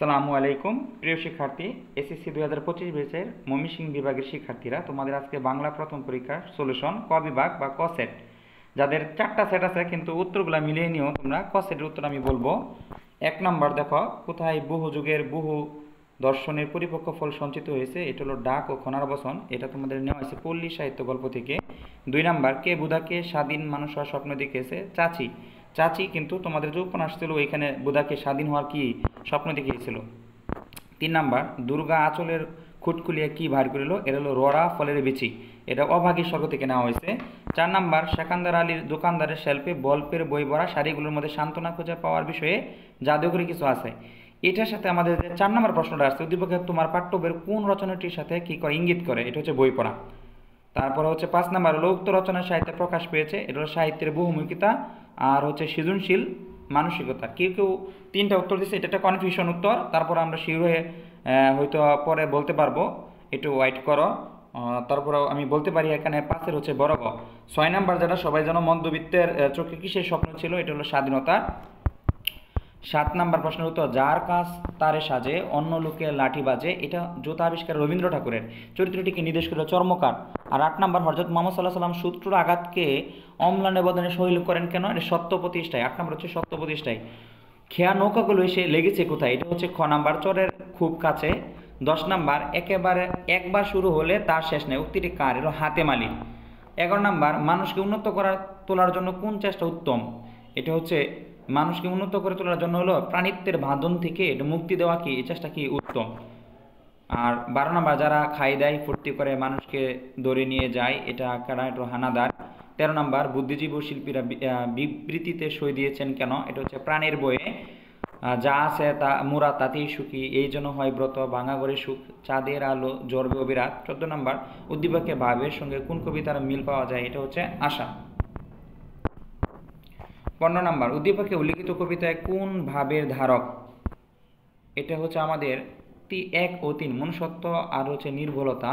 আসসালামু আলাইকুম প্রিয় শিক্ষার্থী, এসএসসি 2025 ব্যাচের ময়মনসিংহ বিভাগের শিক্ষার্থীরা, তোমাদের আজকে বাংলা প্রথম পরীক্ষার সলিউশন ক বিভাগ বা ক সেট, যাদের 4টা সেট আছে কিন্তু উত্তরগুলো মিলিয়ে নিও তোমরা। ক সেটের উত্তর আমি বলবো। 1 নম্বর দেখো, কোথায় বহু যুগের বহু দর্শনের পরিপক্ক ফল সঞ্চিত হয়েছে? এটা হলো ডাক ও খনার বচন। এটা তোমাদের নেওয়া হয়েছে পল্লী সাহিত্য গল্প থেকে। 2 নম্বর, কে বুধাকে স্বাধীন মানুষ হওয়ার স্বপ্ন দেখিয়েছে? চাচি। চাচি কিন্তু তোমাদের যে উপন্যাস ছিল ওইখানে বুধাকে স্বাধীন হওয়ার কি স্বপ্ন দেখিয়েছিল। 3 নাম্বার, দুর্গা আঁচলের খুঁট খুলিয়া কি ভার করিল? এটা হলো রড়া ফলের বিচি। এটা অভাগী স্বর্গ থেকে নেওয়া হয়েছে। 4 নাম্বার, সেকান্দার আলীর দোকানদারের শেলফে গল্পের বই ভরা শাড়িগুলোর মধ্যে সান্ত্বনা খুঁজে পাওয়ার বিষয়ে জাদুঘরে কিছু আছে। এটার সাথে আমাদের যে 4 নম্বর প্রশ্নটা আসছে, উদ্দীপকে তোমার পাঠ্য বইয়ের কোন রচনাটির সাথে কি করে ইঙ্গিত করে? এটা হচ্ছে বই পড়া। তারপর হচ্ছে 5 নাম্বার হলো উক্ত রচনার সাহিত্যে প্রকাশ পেয়েছে। এটা হলো সাহিত্যের বহুমুখিতা আর হচ্ছে সৃজনশীল মানসিকতা। কেউ কেউ 3টা উত্তর দিচ্ছে, এটা একটা কনফিউশন উত্তর। তারপর আমরা শিওর হয়ে হয়তো পরে বলতে পারবো, একটু ওয়েট করো। তারপর আমি বলতে পারি এখানে 5-এর হচ্ছে বড় গ। 6 নাম্বার, যেটা সবাই যেন মধ্যবিত্তের চোখে কিসের স্বপ্ন ছিল? এটা হলো স্বাধীনতা। 7 নাম্বার প্রশ্নের উত্তর, যার কাজ তারে সাজে অন্য লোকে লাঠি বাজে। এটা জুতা আবিষ্কার রবীন্দ্র ঠাকুরের। চরিত্রটিকে নির্দেশ করে চর্মকার। আর 8 নাম্বার, হযরত মুহাম্মদ সাল্লাল্লাহু আলাইহি সাল্লাম শত্রুর আঘাতকে অম্লান নিবেদনে সহিল করেন কেন? এটা সত্য প্রতিষ্ঠায়। 8 নাম্বার হচ্ছে সত্য প্রতিষ্ঠায়। খেয়া নৌকাগুলো এসে লেগেছে কোথায়? এটা হচ্ছে খ নাম্বার, চরের খুব কাছে। 10 নাম্বার, একেবারে একবার শুরু হলে তার শেষ নেই। উক্তিটি কার? এলো হাতেম আলীর। 11 নাম্বার, মানুষকে উন্নত তোলার জন্য কোন চেষ্টা উত্তম? এটা হচ্ছে মানুষকে উন্নত করে তোলার জন্য হলো প্রাণিত্বের বাঁধন থেকে এটা মুক্তি দেওয়া কি, এই চেষ্টা কি উত্তম। আর 12 নাম্বার, যারা খাই দেয় ফুর্তি করে মানুষকে ধরে নিয়ে যায়, এটা কারা? এটা হানাদার। 13 নাম্বার, বুদ্ধিজীবী ও শিল্পীরা বিবৃতিতে সই দিয়েছেন কেন? এটা হচ্ছে প্রাণের বইয়ে। যা আছে তা মোরা তাতেই সুখী, এই জন্য হয় ব্রত, ভাঙা ঘরে সুখ, চাঁদের আলো জ্বরবে অবিরাট। 14 নাম্বার, উদ্দীপকে ভাবের সঙ্গে কোন কবিতার মিল পাওয়া যায়? এটা হচ্ছে আশা। 15 নাম্বার, উদ্দীপকে উল্লিখিত কবিতায় কোন ভাবের ধারক? এটা হচ্ছে আমাদের 1 ও 3 মনুষ্যত্ব আর হচ্ছে নির্ভুলতা।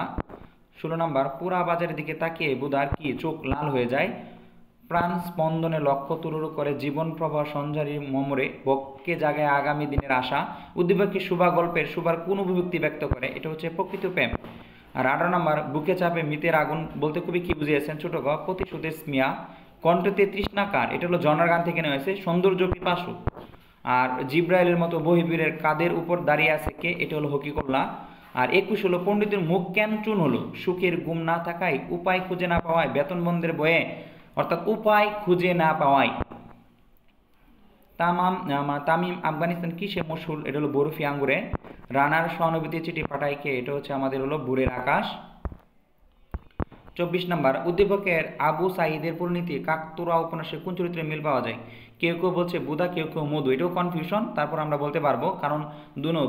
16 নাম্বার, পুরা বাজারের দিকে তাকিয়ে বুধার কি চোখ লাল হয়ে যায়? প্রাণ স্পন্দনে লক্ষ্য তুলুরু করে জীবন প্রভা সঞ্চারীর মমরে বক্ষে জাগায় আগামী দিনের আশা। উদ্দীপকে শুভা গল্পের শুভার কোন অভিব্যক্তি ব্যক্ত করে? এটা হচ্ছে প্রকৃত প্রেম। আর 18 নাম্বার, বুকে চাপে মিতের আগুন বলতে কবি কি বুঝিয়েছেন? ছোট গ, প্রতিশোধের স্মিয়া। কণ্ঠতে তৃষ্ণাকার, এটা হলো জনার গান থেকে নেওয়া হয়েছে। সৌন্দর্য পিপাসু। আর জিব্রাইলের মতো বহিবীরের কাদের উপর দাঁড়িয়ে আছে কে? এটা হলো হকিকল্লা। আর 21 হলো, পণ্ডিতের মুখ কেন চুন হলো? সুখের গুম না থাকায়, উপায় খুঁজে না পাওয়ায়, বেতন বন্ধের বয়ে, অর্থাৎ উপায় খুঁজে না পাওয়ায়। তামিম আফগানিস্তান কিসে মশহুর? এটা হলো বরফি আঙ্গুরে। রানার সহানুভূতি চিঠি পাঠায় কে? এটা হচ্ছে আমাদের হলো ভোরের আকাশ। 24 নাম্বার, উদ্দীপকের আবু সাঈদের পরিণতি কাকতুরা উপন্যাসে কোন চরিত্রে মিল পাওয়া যায়? কেউ কেউ বলছে বুধা, কেউ কেউ মধু। এটাও কনফিউশন, তারপর আমরা বলতে পারবো, কারণ দুনো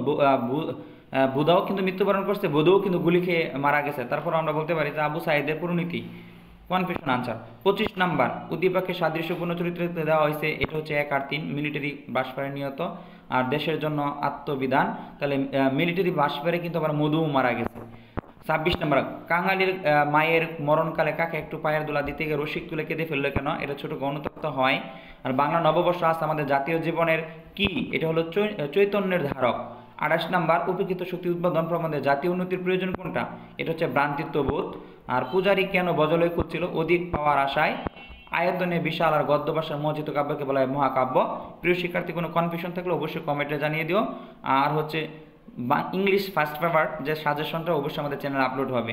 বুধাও কিন্তু মৃত্যুবরণ করছে, বুধও কিন্তু গুলি খেয়ে মারা গেছে। তারপর আমরা বলতে পারি যে আবু সাঈদের পরিণতি। Confusion answer. 25 নাম্বার, উদ্দীপকের সাদৃশ্যপূর্ণ চরিত্র দেওয়া হয়েছে। এটা হচ্ছে 1 আর 3 মিলিটারি বাসফায়ারে নিহত আর দেশের জন্য আত্মবিধান। তাহলে মিলিটারি বাসফায়ারে কিন্তু আবার মধুও মারা গেছে। 26 নম্বর, কাঙালির মায়ের মরণকালে কাকে একটু পায়ের দোলা দিতে গিয়ে রসিক তুলে কেঁদে ফেললো কেন? এটা ছোট গণতত্ত্ব হয়। আর বাংলা নববর্ষ আজ আমাদের জাতীয় জীবনের কি? এটা হলো চৈতন্যের ধারক। 28 নাম্বার, উপেক্ষিত শক্তি উদ্বোধন প্রবন্ধে জাতীয় উন্নতির প্রয়োজন কোনটা? এটা হচ্ছে ভ্রান্তিত্ববোধ। আর পূজারী কেন বজলয় খুঁজছিল? অধিক পাওয়ার আশায়। আয়তনে বিশাল আর গদ্য ভাষার মর্জিত কাব্যকে বলা হয় মহাকাব্য। প্রিয় শিক্ষার্থী, কোনো কনফিউশন থাকলে অবশ্যই কমেন্টে জানিয়ে দিও। আর হচ্ছে ইংলিশ ফার্স্ট পেপার যে সাজেশনটা অবশ্যই আমাদের চ্যানেলে আপলোড হবে।